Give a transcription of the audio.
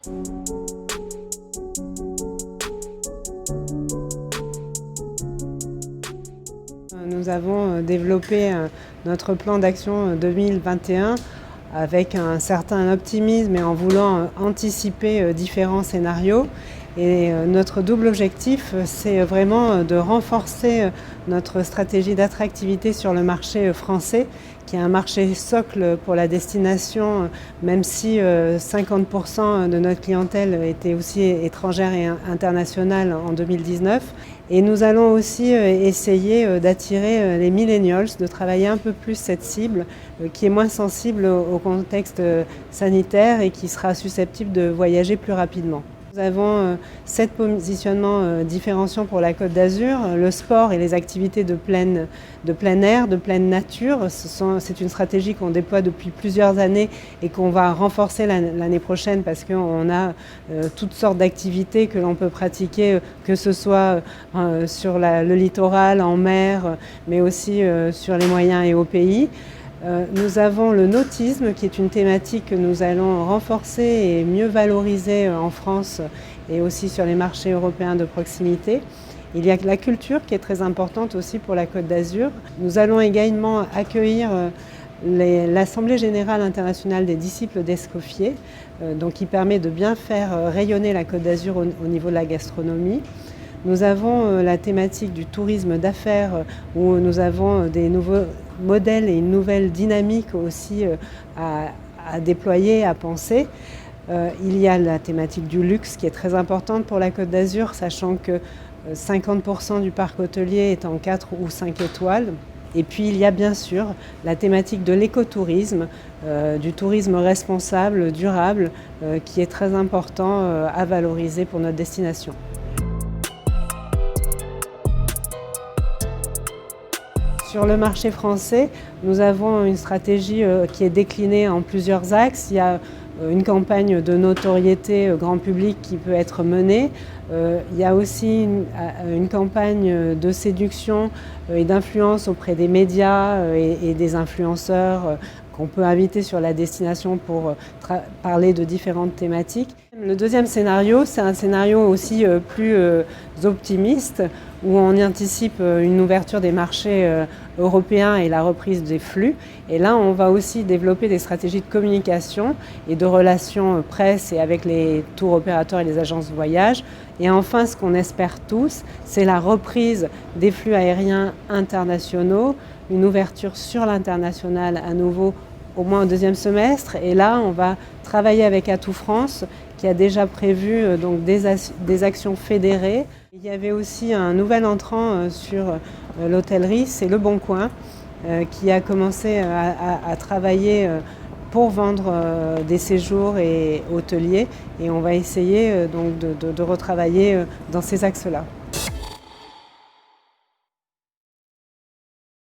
Nous avons développé notre plan d'action 2021 avec un certain optimisme et en voulant anticiper différents scénarios. Et notre double objectif, c'est vraiment de renforcer notre stratégie d'attractivité sur le marché français, qui est un marché socle pour la destination, même si 50% de notre clientèle était aussi étrangère et internationale en 2019. Et nous allons aussi essayer d'attirer les millennials, de travailler un peu plus cette cible qui est moins sensible au contexte sanitaire et qui sera susceptible de voyager plus rapidement. Nous avons 7 positionnements différenciants pour la Côte d'Azur. Le sport et les activités de plein air, de pleine nature. C'est une stratégie qu'on déploie depuis plusieurs années et qu'on va renforcer l'année prochaine parce qu'on a toutes sortes d'activités que l'on peut pratiquer, que ce soit sur le littoral, en mer, mais aussi sur les moyens et au pays. Nous avons le nautisme qui est une thématique que nous allons renforcer et mieux valoriser en France et aussi sur les marchés européens de proximité. Il y a la culture qui est très importante aussi pour la Côte d'Azur. Nous allons également accueillir l'Assemblée générale internationale des disciples d'Escoffier, qui permet de bien faire rayonner la Côte d'Azur au niveau de la gastronomie. Nous avons la thématique du tourisme d'affaires où nous avons des nouveaux modèles et une nouvelle dynamique aussi à déployer, à penser. Il y a la thématique du luxe qui est très importante pour la Côte d'Azur, sachant que 50% du parc hôtelier est en 4 ou 5 étoiles. Et puis il y a bien sûr la thématique de l'écotourisme, du tourisme responsable, durable, qui est très important à valoriser pour notre destination. Sur le marché français, nous avons une stratégie qui est déclinée en plusieurs axes. Il y a une campagne de notoriété grand public qui peut être menée. Il y a aussi une campagne de séduction et d'influence auprès des médias et des influenceurs qu'on peut inviter sur la destination pour parler de différentes thématiques. Le deuxième scénario, c'est un scénario aussi plus optimiste où on anticipe une ouverture des marchés européens et la reprise des flux. Et là, on va aussi développer des stratégies de communication et de relations presse et avec les tours opérateurs et les agences de voyage. Et enfin, ce qu'on espère tous, c'est la reprise des flux aériens internationaux, une ouverture sur l'international à nouveau au moins au deuxième semestre. Et là, on va travailler avec Atout France qui a déjà prévu des actions fédérées. Il y avait aussi un nouvel entrant sur l'hôtellerie, c'est Le Bon Coin, qui a commencé à travailler pour vendre des séjours et hôteliers. Et on va essayer de retravailler dans ces axes-là.